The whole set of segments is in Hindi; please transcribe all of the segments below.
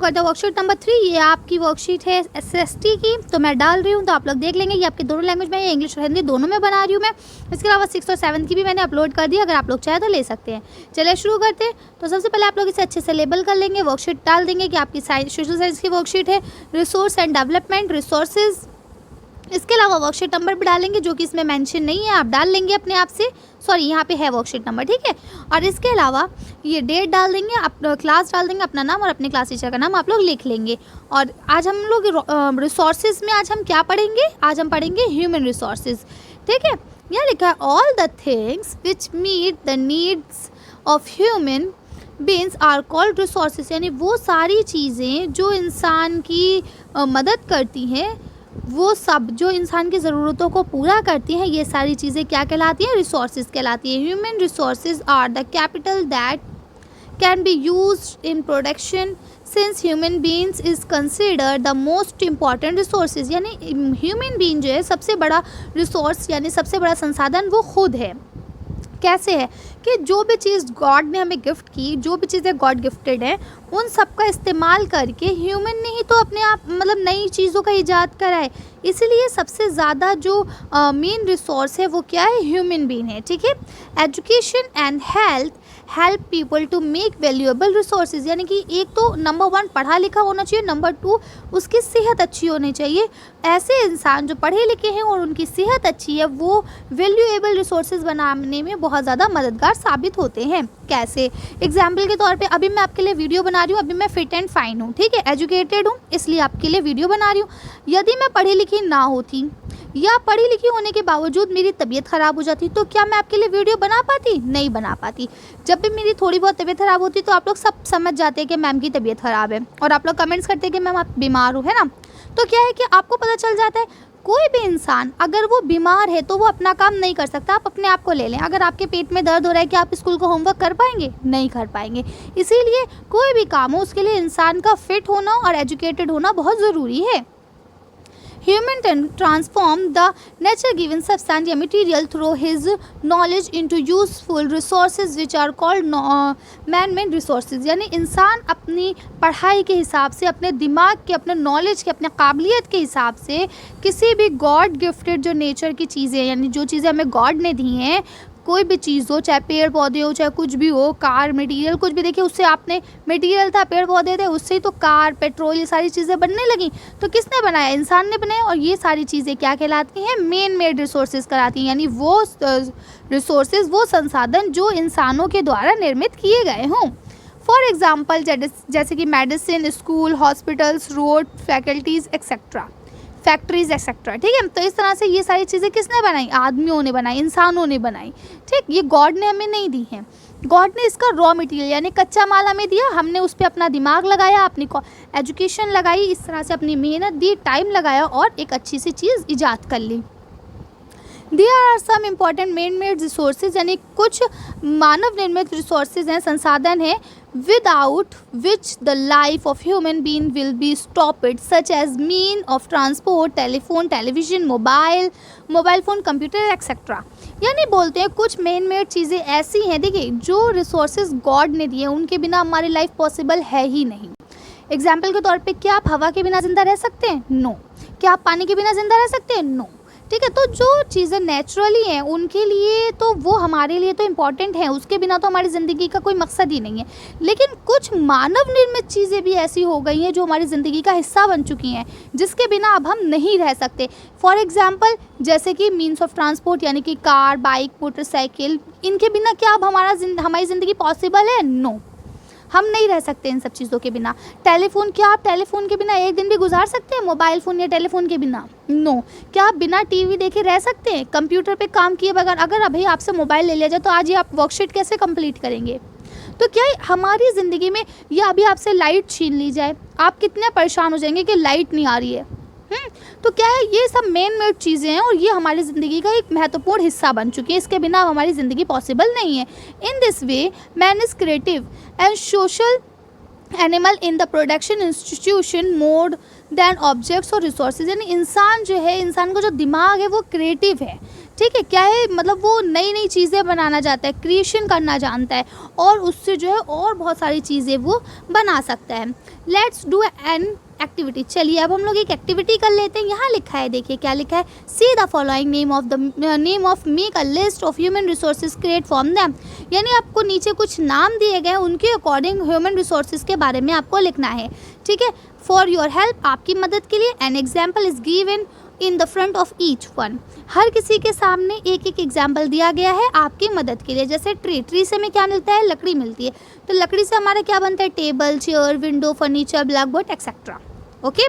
करते हैं वर्कशीट नंबर 3। ये आपकी वर्कशीट है SST की, तो मैं डाल रही हूँ, तो आप लोग देख लेंगे। ये आपके दोनों लैंग्वेज में है, इंग्लिश और हिंदी दोनों में बना रही हूँ मैं। इसके अलावा 6 और 7 की भी मैंने अपलोड कर दी, अगर आप लोग चाहे तो ले सकते हैं। चलिए शुरू करते हैं। तो सबसे पहले आप लोग इसे अच्छे से लेबल कर लेंगे, वर्कशीट डाल देंगे कि आपकी सोशल साइंस की वर्कशीट है, रिसोर्स एंड डेवलपमेंट, रिसोर्सेज। इसके अलावा वर्कशीट नंबर भी डालेंगे, जो कि इसमें मेंशन नहीं है, आप डाल लेंगे अपने आप से। सॉरी, यहाँ पे है वर्कशीट नंबर, ठीक है। और इसके अलावा ये डेट डाल देंगे, आप क्लास डाल देंगे, अपना नाम और अपने क्लास टीचर का नाम आप लोग लिख लेंगे। और आज हम लोग रिसोर्सेज में आज हम क्या पढ़ेंगे, आज हम पढ़ेंगे ह्यूमन रिसोर्सेज, ठीक है। यहाँ लिखा है all the things which meet the needs of human beings are called resources, यानी वो सारी चीज़ें जो इंसान की मदद करती हैं, वो सब जो इंसान की ज़रूरतों को पूरा करती हैं, ये सारी चीज़ें क्या कहलाती हैं, रिसोर्सेज कहलाती हैं। Human resources are the capital that can be used in production since human beings is consider the most important resources, यानी ह्यूमन बीइंग जो है सबसे बड़ा रिसोर्स यानी सबसे बड़ा संसाधन वो खुद है। कैसे है कि जो भी चीज़ गॉड ने हमें गिफ्ट की, जो भी चीज़ें गॉड गिफ्टेड है, उन सब का इस्तेमाल करके ह्यूमन ने ही तो अपने आप मतलब नई चीज़ों का ईजाद करा है। इसीलिए सबसे ज़्यादा जो मेन रिसोर्स है वो क्या है, ह्यूमन बीइंग है, ठीक है। Education and health help people to make valuable resources, यानी कि एक तो नंबर 1 पढ़ा लिखा होना चाहिए, नंबर 2 उसकी सेहत अच्छी होनी चाहिए। ऐसे इंसान जो पढ़े लिखे हैं और उनकी सेहत अच्छी है, वो वैल्यूएबल रिसोर्सेज बनाने में बहुत ज़्यादा मददगार साबित होते हैं। कैसे, एग्जाम्पल के तौर पे अभी मैं आपके लिए वीडियो बना रही हूँ, अभी मैं फिट एंड फाइन हूँ, ठीक है, एजुकेटेड हूँ, इसलिए आपके लिए वीडियो बना रही हूँ। यदि मैं पढ़ी लिखी ना होती या पढ़ी लिखी होने के बावजूद मेरी तबीयत ख़राब हो जाती, तो क्या मैं आपके लिए वीडियो बना पाती, नहीं बना पाती। जब भी मेरी थोड़ी बहुत तबीयत ख़राब होती तो आप लोग सब समझ जाते हैं कि मैम की तबीयत ख़राब है, और आप लोग कमेंट्स करते हैं कि मैम आप बीमार हो, है ना। तो क्या है कि आपको पता चल जाता है कोई भी इंसान अगर वो बीमार है तो वो अपना काम नहीं कर सकता। आप अपने आप को ले लें, अगर आपके पेट में दर्द हो रहा है कि आप स्कूल को होमवर्क कर पाएंगे, नहीं कर पाएंगे। इसीलिए कोई भी काम हो उसके लिए इंसान का फिट होना और एजुकेटेड होना बहुत ज़रूरी है। Human transform the nature-given substance या material through his knowledge into useful resources which are called man-made resources, यानी इंसान अपनी पढ़ाई के हिसाब से, अपने दिमाग के, अपने नॉलेज के, अपने काबिलियत के हिसाब से किसी भी गॉड गिफ्टेड जो नेचर की चीज़ें, यानी जो चीज़ें हमें गॉड ने दी हैं, कोई भी चीज़ हो, चाहे पेड़ पौधे हो, चाहे कुछ भी हो, कार मटेरियल कुछ भी, देखिए उससे आपने मटेरियल था, पेड़ पौधे थे, उससे ही तो कार, पेट्रोल, ये सारी चीज़ें बनने लगी। तो किसने बनाया, इंसान ने बनाया। और ये सारी चीज़ें क्या कहलाती हैं, मेन मेड रिसोर्सेज कहलाती हैं, यानी वो रिसोर्सेज, वो संसाधन जो इंसानों के द्वारा निर्मित किए गए हों। फॉर एग्जाम्पल जैसे कि medicine, school, hospitals, road, faculties etcetera, factories etcetera, ठीक है। तो इस तरह से ये सारी चीज़ें किसने बनाई, आदमियों ने बनाई, इंसानों ने बनाई, ठीक। ये गॉड ने हमें नहीं दी है। गॉड ने इसका रॉ मटेरियल यानी कच्चा माल हमें दिया, हमने उस पर अपना दिमाग लगाया, अपनी एजुकेशन लगाई, इस तरह से अपनी मेहनत दी, टाइम लगाया और एक अच्छी सी चीज़ ईजाद कर ली। There are some important man made resources, यानी कुछ मानव निर्मित रिसोर्सेज हैं, संसाधन हैं, without which the life of human being will be stopped, such as mean of transport, telephone, television, mobile phone, computer etc. यानी बोलते हैं कुछ मेन मेड चीज़ें ऐसी हैं, देखिए जो रिसोर्सेज गॉड ने दिए उनके बिना हमारी लाइफ पॉसिबल है ही नहीं। एग्जाम्पल के तौर पे, क्या आप हवा के बिना ज़िंदा रह सकते हैं, नो। क्या आप पानी के बिना ज़िंदा रह सकते हैं, नो, ठीक है। तो जो चीज़ें नेचुरली हैं उनके लिए तो वो हमारे लिए तो इम्पॉर्टेंट है, उसके बिना तो हमारी ज़िंदगी का कोई मकसद ही नहीं है। लेकिन कुछ मानव निर्मित चीज़ें भी ऐसी हो गई हैं जो हमारी ज़िंदगी का हिस्सा बन चुकी हैं, जिसके बिना अब हम नहीं रह सकते। फॉर एग्जांपल जैसे कि मीन्स ऑफ ट्रांसपोर्ट, यानी कि कार, बाइक, मोटरसाइकिल, इनके बिना क्या अब हमारी ज़िंदगी पॉसिबल है, नो, हम नहीं रह सकते इन सब चीज़ों के बिना। टेलीफोन, क्या आप टेलीफोन के बिना एक दिन भी गुजार सकते हैं, मोबाइल फ़ोन या टेलीफोन के बिना, नो। क्या आप बिना टीवी देखे रह सकते हैं, कंप्यूटर पे काम किए बगैर? अगर अभी आपसे मोबाइल ले लिया जाए तो आज ही आप वर्कशीट कैसे कंप्लीट करेंगे? तो क्या हमारी ज़िंदगी में, या अभी आपसे लाइट छीन ली जाए, आप कितने परेशान हो जाएंगे कि लाइट नहीं आ रही है। तो क्या है, ये सब मेन मेड चीज़ें हैं और ये हमारी ज़िंदगी का एक महत्वपूर्ण हिस्सा बन चुकी है, इसके बिना हमारी ज़िंदगी पॉसिबल नहीं है। In this way man is creative and social animal in the production institution mode then objects और रिसोर्सेज, यानी इंसान जो है, इंसान का जो दिमाग है वो क्रिएटिव है, ठीक है, क्या है मतलब वो नई नई चीज़ें बनाना चाहता है, क्रिएशन करना जानता है और उससे जो है और बहुत सारी चीज़ें वो बना सकता है। Let's do an activity. चलिए अब हम लोग एक एक्टिविटी कर लेते हैं। यहाँ लिखा है, देखिए क्या लिखा है, see the following name of make a list of human resources create from them. यानी आपको नीचे कुछ नाम दिए गए, उनके अकॉर्डिंग ह्यूमन रिसोर्सेज के बारे में आपको लिखना है। ठीक है, फॉर योर हेल्प, आपकी मदद के लिए, an example is given in the front of each one. हर किसी के सामने एक एक एग्जाम्पल दिया गया है आपकी मदद के लिए। जैसे ट्री से हमें क्या मिलता है, लकड़ी मिलती है, तो लकड़ी से हमारा क्या बनता है, table, chair, window, furniture, black board etcetera. Okay,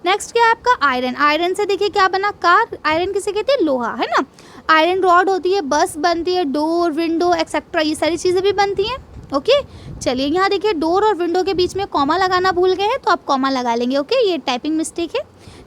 next क्या है आपका आयरन। आयरन से देखिए क्या बना, कार। आयरन किसे कहते हैं, लोहा, है ना। आयरन रॉड होती है, बस बनती है, डोर, विंडो एक्सेट्रा, ये सारी चीज़ें भी बनती हैं। ओके, चलिए यहाँ देखिए डोर और विंडो के बीच में कॉमा लगाना भूल गए हैं, तो आप कॉमा लगा लेंगे। ओके, ये टाइपिंग मिस्टेक है।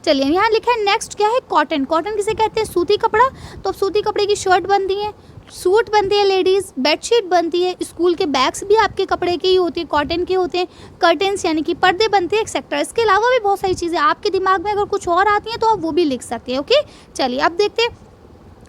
चलिए यहाँ लिखा है नेक्स्ट क्या है, कॉटन। कॉटन किसे कहते हैं, सूती कपड़ा। तो अब सूती कपड़े की शर्ट बनती है, सूट बनती है लेडीज़, बेडशीट बनती है, स्कूल के बैग्स भी आपके कपड़े के ही होते हैं, कॉटन के होते हैं, कर्टेंस यानी कि पर्दे बनते हैं एक्सेट्रा। इसके अलावा भी बहुत सारी चीज़ें आपके दिमाग में अगर कुछ और आती हैं तो आप वो भी लिख सकते हैं। ओके, चलिए अब देखते हैं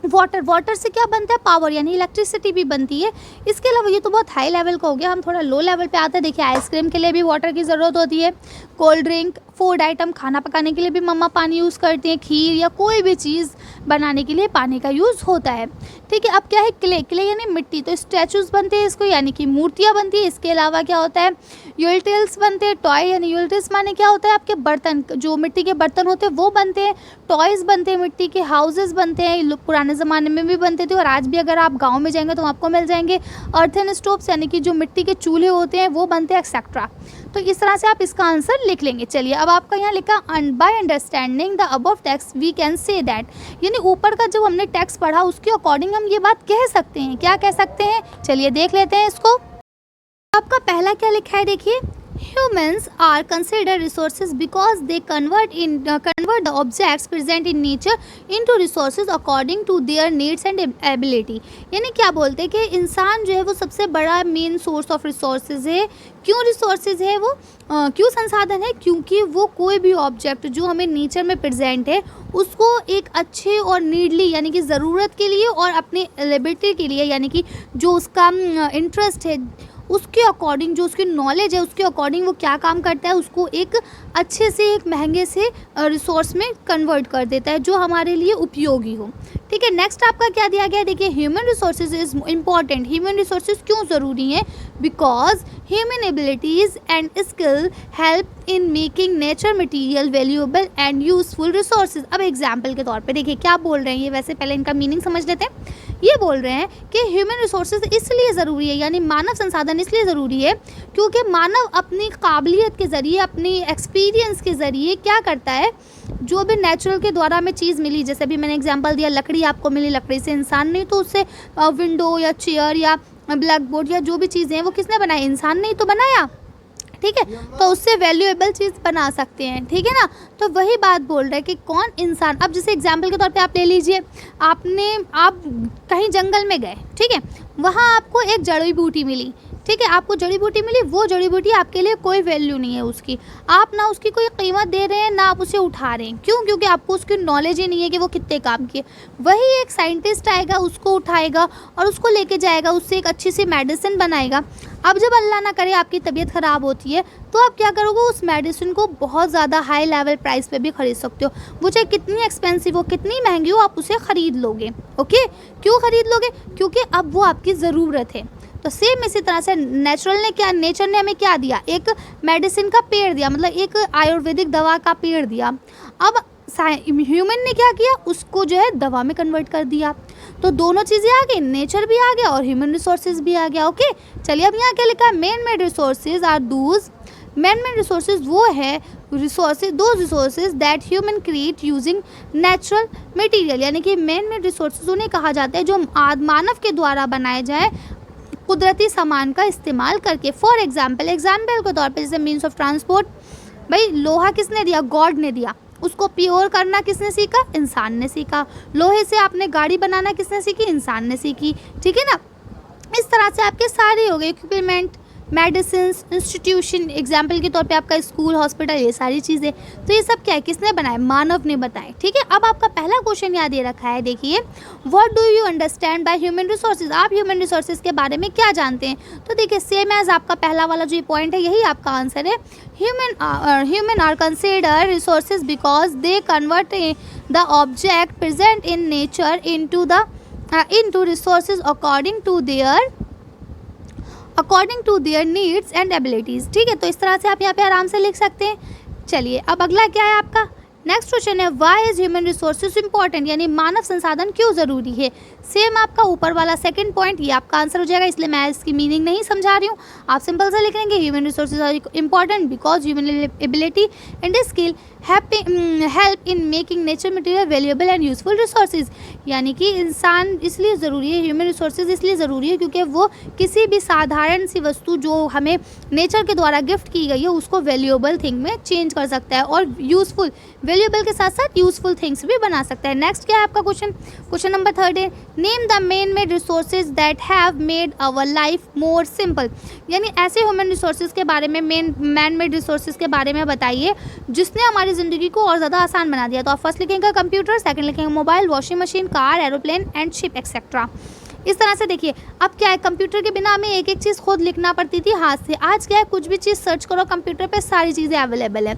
वाटर। वाटर से क्या बनता है, पावर यानी इलेक्ट्रिसिटी भी बनती है। इसके अलावा ये तो बहुत हाई लेवल का हो गया, हम थोड़ा लो लेवल पे आते हैं। देखिए आइसक्रीम के लिए भी वाटर की ज़रूरत होती है, कोल्ड ड्रिंक, फूड आइटम, खाना पकाने के लिए भी मम्मा पानी यूज़ करती हैं, खीर या कोई भी चीज़ बनाने के लिए पानी का यूज़ होता है। ठीक है, अब क्या है, क्ले। क्ले यानी मिट्टी, तो स्टैचूज़ बनते हैं इसको, यानी कि मूर्तियाँ बनती है। इसके अलावा क्या होता है, यूटिल्स बनते हैं। टॉय यानी यूटिल्स माने क्या होता है, आपके बर्तन, जो मिट्टी के बर्तन होते हैं वो बनते हैं। टॉयज़ बनते हैं, मिट्टी के हाउसेस बनते हैं, पुराने ज़माने में भी बनते थे और आज भी अगर आप गाँव में जाएंगे तो आपको मिल जाएंगे। अर्थन स्टोव्स यानी कि जो मिट्टी के चूल्हे होते हैं वो बनते हैं एक्सेट्रा। तो इस तरह से आप इसका आंसर लिख लेंगे। चलिए अब आपका यहाँ लिखा, by understanding the above text we can say that. यानी ऊपर का जब हमने टेक्स्ट पढ़ा उसके अकॉर्डिंग हम ये बात कह सकते हैं। क्या कह सकते हैं, चलिए देख लेते हैं इसको। आपका पहला क्या लिखा है, देखिए, humans are considered resources because they convert the objects present in nature into resources according to their needs and ability। यानी क्या बोलते हैं कि इंसान जो है वो सबसे बड़ा मेन सोर्स ऑफ रिसोर्सेज है। क्यों रिसोर्सेज है वो, क्यों संसाधन है, क्योंकि वो कोई भी ऑब्जेक्ट जो हमें नेचर में प्रेजेंट है उसको एक अच्छे और नीडली यानी कि ज़रूरत के लिए और अपने एबिलिटी के लिए, यानी कि जो उसका इंटरेस्ट है उसके अकॉर्डिंग, जो उसकी नॉलेज है उसके अकॉर्डिंग वो क्या काम करता है, उसको एक अच्छे से, एक महंगे से रिसोर्स में कन्वर्ट कर देता है जो हमारे लिए उपयोगी हो। ठीक है, नेक्स्ट आपका क्या दिया गया है, देखिए, human resources is important. Human resources क्यों ज़रूरी हैं, because human abilities and skill help in making nature material valuable and useful resources. अब एग्जाम्पल के तौर पे देखिए क्या बोल रहे हैं ये, वैसे पहले इनका मीनिंग समझ लेते हैं। ये बोल रहे हैं कि ह्यूमन रिसोर्सेज इसलिए ज़रूरी है, यानी मानव संसाधन इसलिए ज़रूरी है क्योंकि मानव अपनी काबिलियत के ज़रिए, अपनी एक्सपीरियंस के ज़रिए क्या करता है, जो भी नेचुरल के द्वारा हमें चीज़ मिली, जैसे भी मैंने एग्जांपल दिया, लकड़ी आपको मिली, लकड़ी से इंसान नहीं तो उससे विंडो या चेयर या ब्लैक बोर्ड या जो भी चीज़ें हैं वो किसने बनाई, इंसान ने ही तो बनाया। ठीक है, तो उससे वैल्यूएबल चीज़ बना सकते हैं। ठीक है ना, तो वही बात बोल रहे हैं कि कौन इंसान। अब जैसे एग्जाम्पल के तौर पे आप ले लीजिए, आप कहीं जंगल में गए, ठीक है, वहाँ आपको एक जड़ी बूटी मिली। ठीक है, आपको जड़ी बूटी मिली, वो जड़ी बूटी आपके लिए कोई वैल्यू नहीं है उसकी, आप ना उसकी कोई कीमत दे रहे हैं ना आप उसे उठा रहे हैं। क्यों, क्योंकि आपको उसकी नॉलेज ही नहीं है कि वो कितने काम की है। वही एक साइंटिस्ट आएगा, उसको उठाएगा और उसको लेके जाएगा, उससे एक अच्छी सी मेडिसिन बनाएगा। अब जब अल्लाह ना करे आपकी तबीयत ख़राब होती है तो आप क्या करोगे, उस मेडिसिन को बहुत ज़्यादा हाई लेवल प्राइस पे भी ख़रीद सकते हो, वो चाहे कितनी एक्सपेंसिव हो, कितनी महंगी हो, आप उसे ख़रीद लोगे। ओके, क्यों ख़रीद लोगे, क्योंकि अब वो आपकी ज़रूरत है। तो सेम इसी तरह से नेचर ने हमें क्या दिया, एक मेडिसिन का पेड़ दिया, मतलब एक आयुर्वेदिक दवा का पेड़ दिया। अब ह्यूमन ने क्या किया, उसको जो है दवा में कन्वर्ट कर दिया। तो दोनों चीज़ें आ गई, नेचर भी आ गया और ह्यूमन रिसोर्सेज भी आ गया। ओके, चलिए अब यहाँ क्या लिखा है, man made resources are those. Man made resources वो है resources that human create using natural material. यानी कि मैन मेड रिसोर्सेज उन्हें कहा जाता है जो मानव के द्वारा बनाए जाए कुदरती सामान का इस्तेमाल करके। फॉर एग्जाम्पल के तौर पे जैसे मीन्स ऑफ ट्रांसपोर्ट, भाई लोहा किसने दिया, गॉड ने दिया। उसको प्योर करना किसने सीखा, इंसान ने सीखा। लोहे से आपने गाड़ी बनाना किसने सीखी, इंसान ने सीखी। ठीक है ना, इस तरह से आपके सारे हो गए इक्विपमेंट मेडिसिन, इंस्टीट्यूशन, एग्जाम्पल के तौर पे आपका स्कूल, हॉस्पिटल, ये सारी चीज़ें। तो ये सब क्या है, किसने बनाए, मानव ने बनाए। ठीक है, अब आपका पहला क्वेश्चन यहाँ दे रखा है, देखिए, what do you understand by human resources, आप ह्यूमन रिसोर्सेज के बारे में क्या जानते हैं। तो देखिए सेम एज आपका पहला वाला जो पॉइंट है, यही आपका आंसर है। Human are consider resources because they convert the object present in nature into resources according to their needs and abilities। ठीक है, तो इस तरह से आप यहाँ पे आराम से लिख सकते हैं। चलिए अब अगला क्या है आपका, नेक्स्ट क्वेश्चन है, why is human resources important, यानी मानव संसाधन क्यों ज़रूरी है। सेम आपका ऊपर वाला सेकंड पॉइंट, ये आपका आंसर हो जाएगा, इसलिए मैं इसकी मीनिंग नहीं समझा रही हूँ, आप सिंपल से लिख लेंगे, human resources are important because human ability and skill help in making nature material valuable and useful resources. यानी कि इंसान इसलिए ज़रूरी है, ह्यूमन रिसोर्सेज इसलिए ज़रूरी है क्योंकि वो किसी भी साधारण सी वस्तु जो हमें नेचर के द्वारा गिफ्ट की गई है उसको वैल्यूएबल थिंग में चेंज कर सकता है और यूज़फुल, वैल्यूएबल के साथ साथ यूज़फुल थिंग्स भी बना सकता है। नेक्स्ट क्या है आपका क्वेश्चन नंबर 3 है, name the man made resources that have made our life more simple. यानी ऐसे ह्यूमन रिसोर्सेज के बारे में, मैन मेड रिसोर्सेज के बारे में बताइए जिसने हमारी ज़िंदगी को और ज़्यादा आसान बना दिया। तो आप फर्स्ट लिखेंगे कंप्यूटर, सेकंड लिखेंगे mobile, washing machine, car, aeroplane and ship etcetera. इस तरह से देखिए, अब क्या है, कंप्यूटर के बिना हमें एक एक चीज़ खुद लिखना पड़ती थी हाथ से, आज क्या है, कुछ भी चीज़ सर्च करो कंप्यूटर पे सारी चीज़ें अवेलेबल है।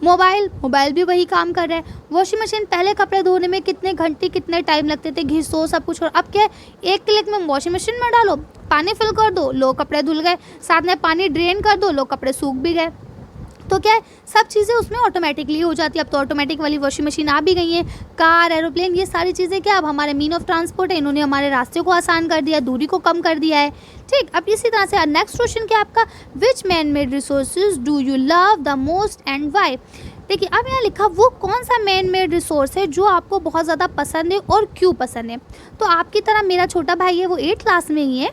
मोबाइल भी वही काम कर रहा है। वॉशिंग मशीन, पहले कपड़े धोने में कितने घंटे कितने टाइम लगते थे, घिसो सब कुछ, और अब क्या है, एक क्लिक में वॉशिंग मशीन में डालो, पानी फिल कर दो, लो कपड़े धुल गए, साथ में पानी ड्रेन कर दो, लो कपड़े सूख भी गए। तो क्या है, सब चीज़ें उसमें ऑटोमेटिकली हो जाती है। अब तो ऑटोमेटिक वाली वॉशिंग मशीन आ भी गई है, कार, एरोप्लेन, ये सारी चीज़ें क्या अब हमारे मीन ऑफ ट्रांसपोर्ट है, इन्होंने हमारे रास्ते को आसान कर दिया, दूरी को कम कर दिया है। ठीक, अब इसी तरह से नेक्स्ट क्वेश्चन क्या आपका, which man made resources do you love the most and why. देखिए अब यहाँ लिखा वो कौन सा मैन मेड रिसोर्स है जो आपको बहुत ज़्यादा पसंद है और क्यों पसंद है। तो आपकी तरह मेरा छोटा भाई है, वो 8th क्लास में ही है,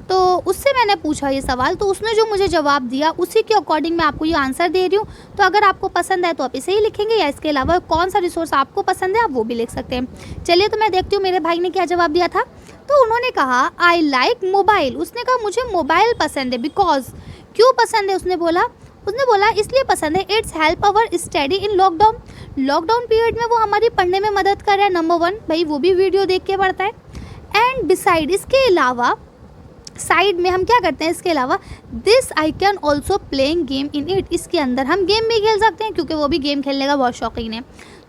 तो उससे मैंने पूछा ये सवाल, तो उसने जो मुझे जवाब दिया उसी के अकॉर्डिंग मैं आपको ये आंसर दे रही हूँ। तो अगर आपको पसंद है तो आप इसे ही लिखेंगे, या इसके अलावा कौन सा रिसोर्स आपको पसंद है आप वो भी लिख सकते हैं। चलिए तो मैं देखती हूँ मेरे भाई ने क्या जवाब दिया था। तो उन्होंने कहा आई लाइक मोबाइल, उसने कहा मुझे मोबाइल पसंद है, बिकॉज, क्यों पसंद है, उसने बोला इसलिए पसंद है, it's help our study in lockdown period में वो हमारी पढ़ने में मदद कर रहा है, नंबर 1 भाई वो भी वीडियो देख के पढ़ता है। एंड बिसाइड, इसके अलावा साइड में हम क्या करते हैं, इसके अलावा this I can also playing game in it, इसके अंदर हम गेम भी खेल सकते हैं क्योंकि वो भी गेम खेलने का बहुत शौकीन है।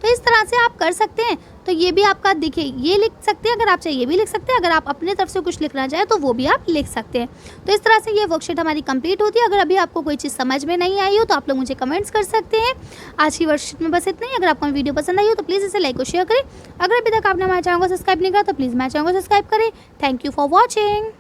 तो इस तरह से आप कर सकते हैं। तो ये भी आपका देखिए, ये लिख सकते हैं, अगर आप चाहिए ये भी लिख सकते हैं, अगर आप अपने तरफ से कुछ लिखना चाहें तो वो भी आप लिख सकते हैं। तो इस तरह से ये वर्कशीट हमारी कंप्लीट होती है। अगर अभी आपको कोई चीज़ समझ में नहीं आई हो तो आप लोग मुझे कमेंट्स कर सकते हैं। आज की वर्कशीट में बस इतना ही। अगर आपको वीडियो पसंद आई हो तो प्लीज़ इसे लाइक और शेयर करें। अगर अभी तक आपने हमारे चैनल को सब्सक्राइब नहीं करा तो प्लीज़ हमारे चैनल को सब्सक्राइब करें। Thank you for watching.